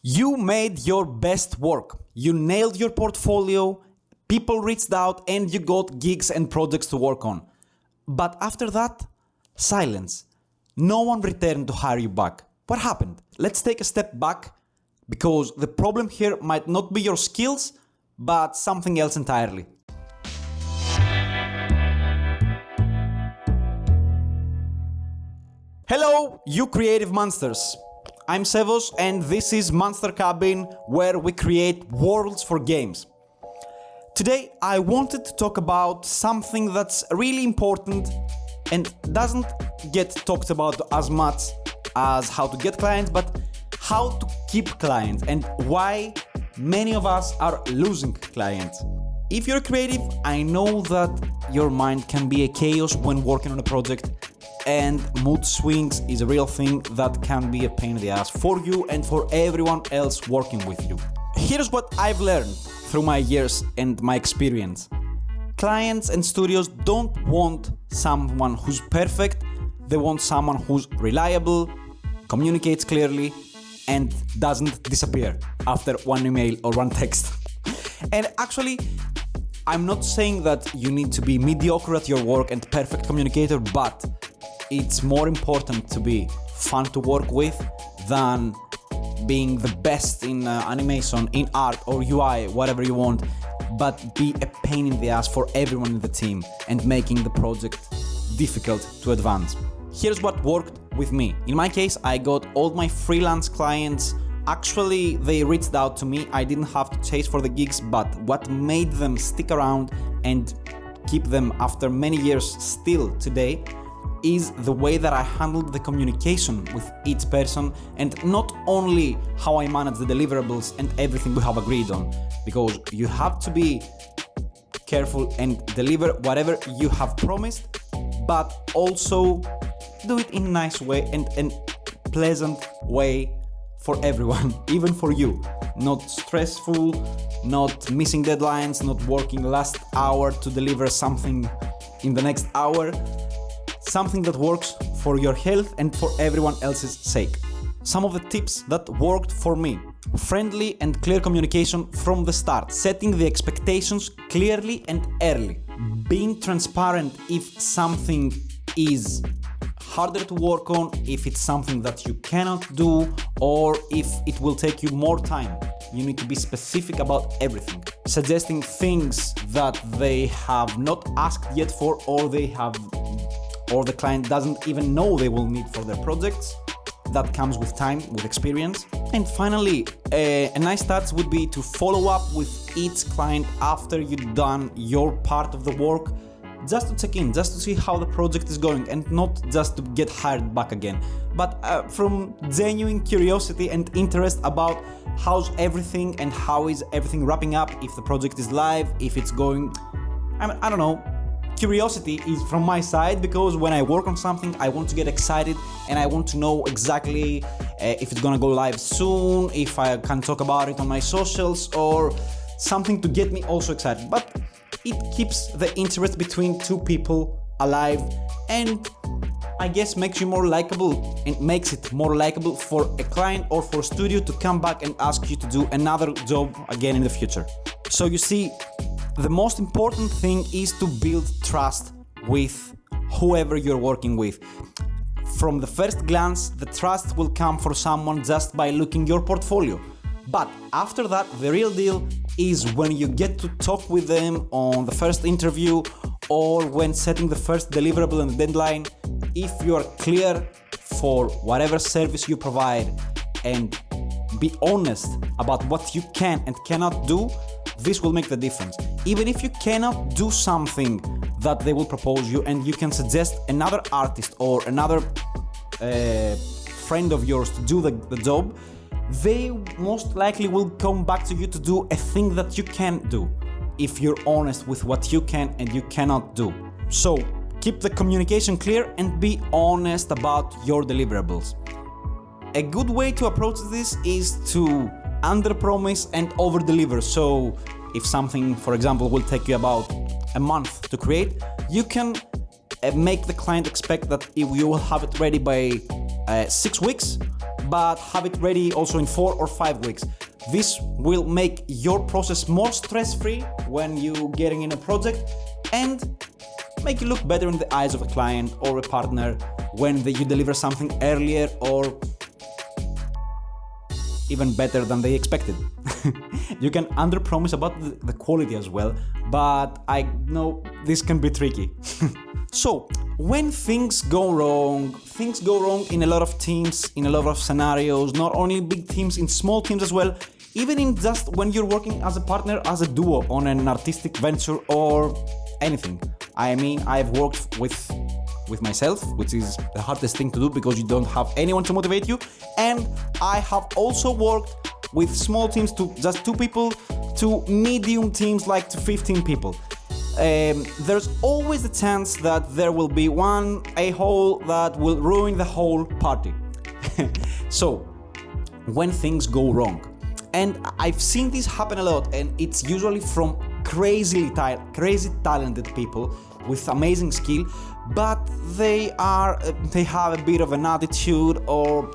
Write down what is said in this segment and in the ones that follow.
You made your best work. You nailed your portfolio, people reached out, and you got gigs and projects to work on. But after that, silence. No one returned to hire you back. What happened? Let's take a step back, because the problem here might not be your skills, but something else entirely. Hello, you creative monsters. I'm Sevos, and this is Monster Cabin, where we create worlds for games. Today, I wanted to talk about something that's really important and doesn't get talked about as much as how to get clients, but how to keep clients and why many of us are losing clients. If you're creative, I know that your mind can be a chaos when working on a project, and mood swings is a real thing that can be a pain in the ass for you and for everyone else working with you. Here's what I've learned through my years and my experience. Clients and studios don't want someone who's perfect, they want someone who's reliable, communicates clearly, and doesn't disappear after one email or one text. And actually, I'm not saying that you need to be mediocre at your work and perfect communicator, but it's more important to be fun to work with than being the best in animation, in art or UI, whatever you want, but be a pain in the ass for everyone in the team and making the project difficult to advance. Here's what worked with me. In my case, I got all my freelance clients. Actually, they reached out to me. I didn't have to chase for the gigs, but what made them stick around and keep them after many years still today is the way that I handled the communication with each person, and not only how I manage the deliverables and everything we have agreed on, because you have to be careful and deliver whatever you have promised, but also do it in a nice way and pleasant way for everyone, even for you. Not stressful, not missing deadlines, not working last hour to deliver something in the next hour. Something that works for your health and for everyone else's sake. Some of the tips that worked for me. Friendly and clear communication from the start. Setting the expectations clearly and early. Being transparent if something is harder to work on, if it's something that you cannot do, or if it will take you more time. You need to be specific about everything. Suggesting things that they have not asked yet for, or the client doesn't even know they will need for their projects. That comes with time, with experience. And finally, a nice touch would be to follow up with each client after you've done your part of the work, just to check in, just to see how the project is going, and not just to get hired back again, but from genuine curiosity and interest about how's everything and how is everything wrapping up, if the project is live, if it's going, I don't know. Curiosity is from my side, because when I work on something, I want to get excited and I want to know exactly if it's gonna go live soon, if I can talk about it on my socials, or something to get me also excited. But it keeps the interest between two people alive, and I guess makes you more likable, and makes it more likable for a client or for a studio to come back and ask you to do another job again in the future. So you see, the most important thing is to build trust with whoever you're working with. From the first glance, the trust will come for someone just by looking your portfolio. But after that, the real deal is when you get to talk with them on the first interview, or when setting the first deliverable and deadline. If you are clear for whatever service you provide and be honest about what you can and cannot do, this will make the difference. Even if you cannot do something that they will propose you, and you can suggest another artist or another friend of yours to do the job, they most likely will come back to you to do a thing that you can do, if you're honest with what you can and you cannot do. So keep the communication clear and be honest about your deliverables. A good way to approach this is to under-promise and over-deliver. So if something, for example, will take you about a month to create, you can make the client expect that you will have it ready by 6 weeks, but have it ready also in 4 or 5 weeks. This will make your process more stress-free when you're getting in a project and make you look better in the eyes of a client or a partner when you deliver something earlier or even better than they expected. You can under-promise about the quality as well, but I know this can be tricky. So, when things go wrong in a lot of teams, in a lot of scenarios, not only big teams, in small teams as well, even in just when you're working as a partner, as a duo on an artistic venture or anything. I mean, I've worked with myself, which is the hardest thing to do because you don't have anyone to motivate you, and I have also worked with small teams to just 2 people to medium teams like to 15 people. There's always the chance that there will be one a-hole that will ruin the whole party. So, when things go wrong, and I've seen this happen a lot, and it's usually from crazy talented people with amazing skill, but they have a bit of an attitude, or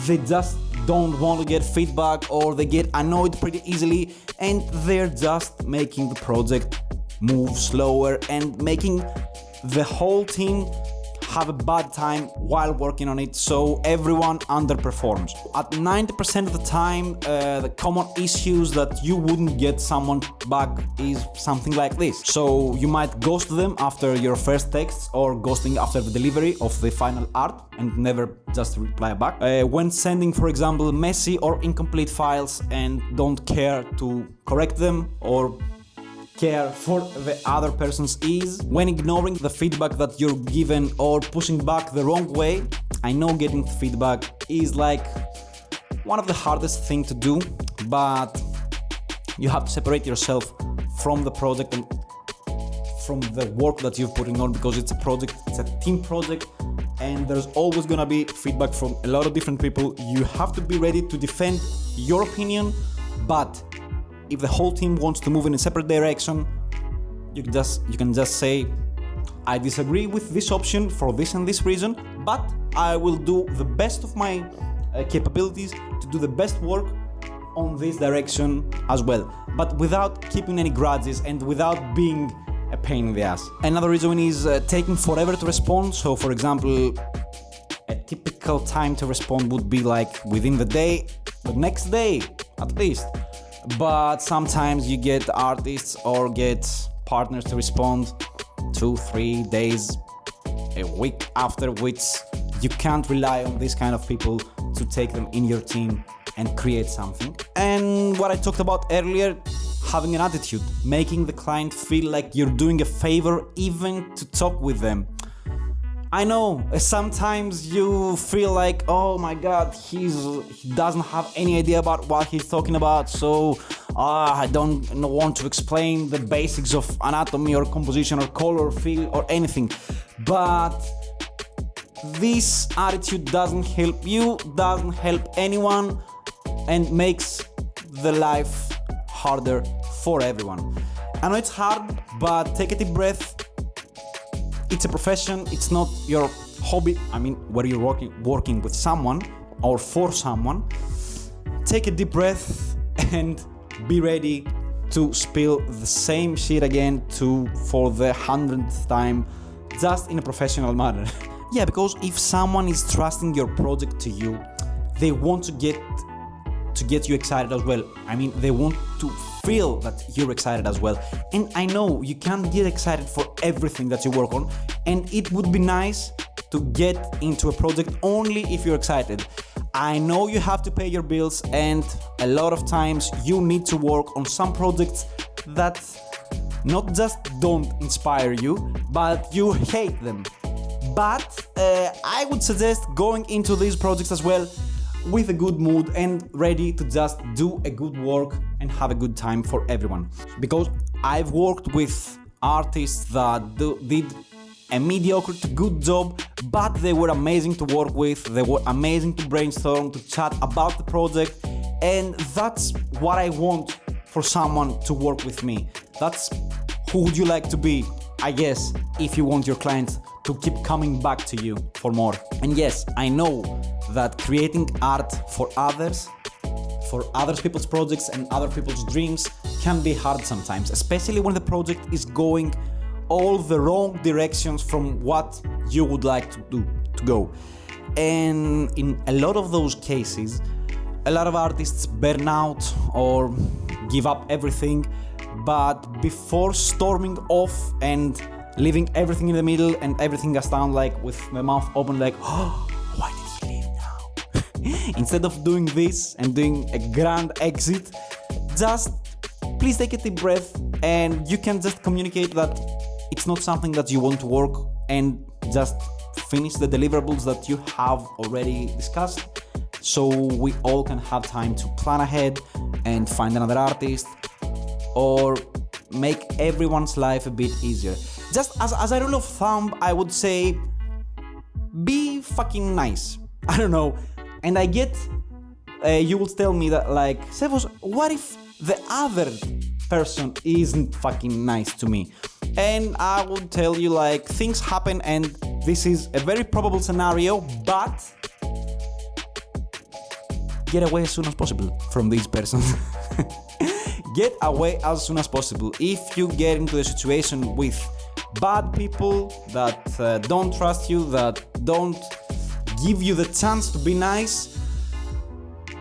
they just don't want to get feedback, or they get annoyed pretty easily, and they're just making the project move slower and making the whole team have a bad time while working on it, so everyone underperforms. At 90% of the time, the common issues that you wouldn't get someone back is something like this. So you might ghost them after your first text, or ghosting after the delivery of the final art and never just reply back. When sending, for example, messy or incomplete files and don't care to correct them or care for the other person's ease, when ignoring the feedback that you're given or pushing back the wrong way. I know getting feedback is like one of the hardest things to do, but you have to separate yourself from the project and from the work that you're putting on, because it's a project, it's a team project, and there's always gonna be feedback from a lot of different people. You have to be ready to defend your opinion, but if the whole team wants to move in a separate direction, you can just say, I disagree with this option for this and this reason, but I will do the best of my capabilities to do the best work on this direction as well, but without keeping any grudges and without being a pain in the ass. Another reason is taking forever to respond. So, for example, a typical time to respond would be like within the day, the next day at least. But sometimes you get artists or get partners to respond 2-3 days, a week after, which you can't rely on these kind of people to take them in your team and create something. And what I talked about earlier, having an attitude, making the client feel like you're doing a favor even to talk with them. I know, sometimes you feel like, oh my god, he doesn't have any idea about what he's talking about, so I don't want to explain the basics of anatomy or composition or color, feel or anything. But this attitude doesn't help you, doesn't help anyone, and makes the life harder for everyone. I know it's hard, but take a deep breath. It's a profession, it's not your hobby. I mean, where you're working with someone or for someone. Take a deep breath and be ready to spill the same shit again for the 100th time, just in a professional manner. Yeah, because if someone is trusting your project to you, they want to get you excited as well. I mean, they want to feel that you're excited as well. And I know you can't get excited for everything that you work on, and it would be nice to get into a project only if you're excited. I know you have to pay your bills, and a lot of times you need to work on some projects that not just don't inspire you, but you hate them. But I would suggest going into these projects as well with a good mood and ready to just do a good work and have a good time for everyone. Because I've worked with artists that did a mediocre to good job, but they were amazing to work with, they were amazing to brainstorm, to chat about the project, and that's what I want for someone to work with me. That's who would you like to be, I guess, if you want your clients to keep coming back to you for more. And yes, I know that creating art for others people's projects and other people's dreams can be hard sometimes, especially when the project is going all the wrong directions from what you would like to go. And in a lot of those cases, a lot of artists burn out or give up everything, but before storming off and leaving everything in the middle and everything goes down like with my mouth open like, oh, why did he leave now? Instead of doing this and doing a grand exit, just please take a deep breath and you can just communicate that it's not something that you want to work and just finish the deliverables that you have already discussed, so we all can have time to plan ahead and find another artist or make everyone's life a bit easier. Just as a rule of thumb, I would say be fucking nice. I don't know. And I get you will tell me that like, Sevos, what if the other person isn't fucking nice to me? And I will tell you like, things happen and this is a very probable scenario, but get away as soon as possible from this person. Get away as soon as possible. If you get into a situation with bad people that don't trust you, that don't give you the chance to be nice,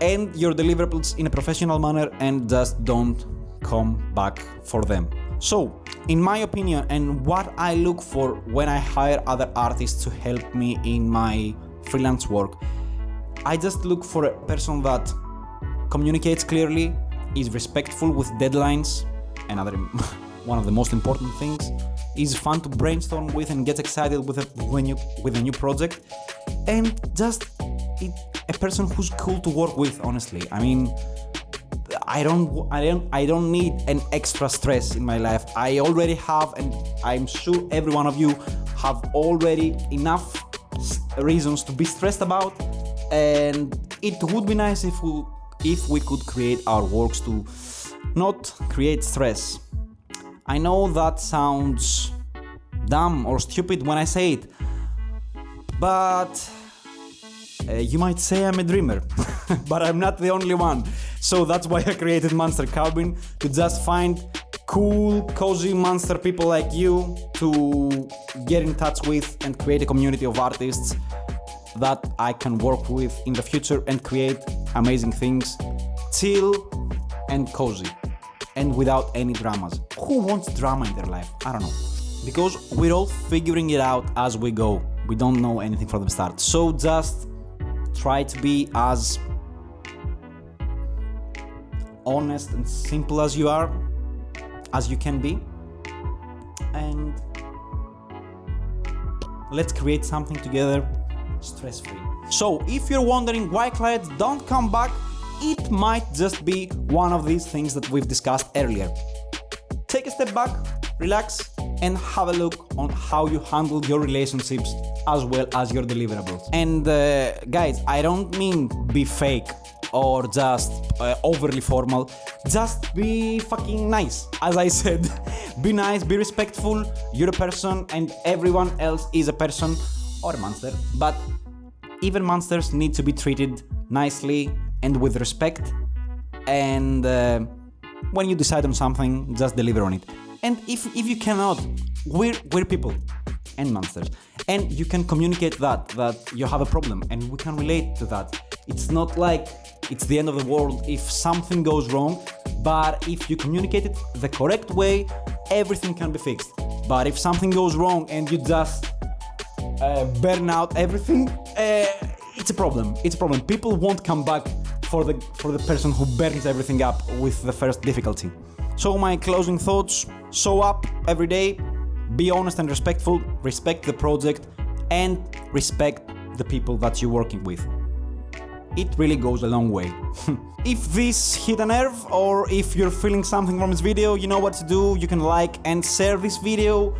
end your deliverables in a professional manner and just don't come back for them. So, in my opinion, and what I look for when I hire other artists to help me in my freelance work, I just look for a person that communicates clearly, is respectful with deadlines, another one of the most important things, is fun to brainstorm with and gets excited with a new project, and just a person who's cool to work with, honestly. I mean, I don't need an extra stress in my life. I already have, and I'm sure every one of you have already enough reasons to be stressed about, and it would be nice if we could create our works to not create stress. I know that sounds dumb or stupid when I say it, but you might say I'm a dreamer, but I'm not the only one. So that's why I created Monster Cabin, to just find cool, cozy monster people like you to get in touch with and create a community of artists that I can work with in the future and create amazing things, chill and cozy and without any dramas. Who wants drama in their life? I don't know. Because we're all figuring it out as we go. We don't know anything from the start. So just try to be as honest and simple as you can be, and let's create something together stress-free. So if you're wondering why clients don't come back, it might just be one of these things that we've discussed earlier. Take a step back, relax, and have a look on how you handle your relationships as well as your deliverables. And guys, I don't mean be fake or just overly formal. Just be fucking nice. As I said, be nice, be respectful. You're a person and everyone else is a person or a monster. But even monsters need to be treated nicely and with respect. And when you decide on something, just deliver on it. And if you cannot, we're people and monsters, and you can communicate that you have a problem, and we can relate to that. It's not like it's the end of the world if something goes wrong, but if you communicate it the correct way, everything can be fixed. But if something goes wrong and you just burn out everything, it's a problem. It's a problem. People won't come back for the person who burns everything up with the first difficulty. So my closing thoughts: show up every day, be honest and respectful, respect the project, and respect the people that you're working with. It really goes a long way. If this hit a nerve, or if you're feeling something from this video, you know what to do. You can like and share this video,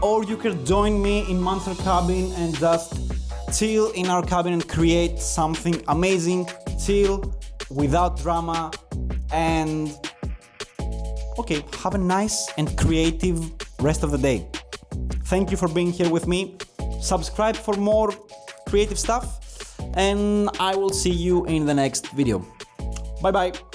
or you can join me in Monster Cabin and just chill in our cabin and create something amazing, chill, without drama, and okay, have a nice and creative rest of the day. Thank you for being here with me. Subscribe for more creative stuff, and I will see you in the next video. Bye bye!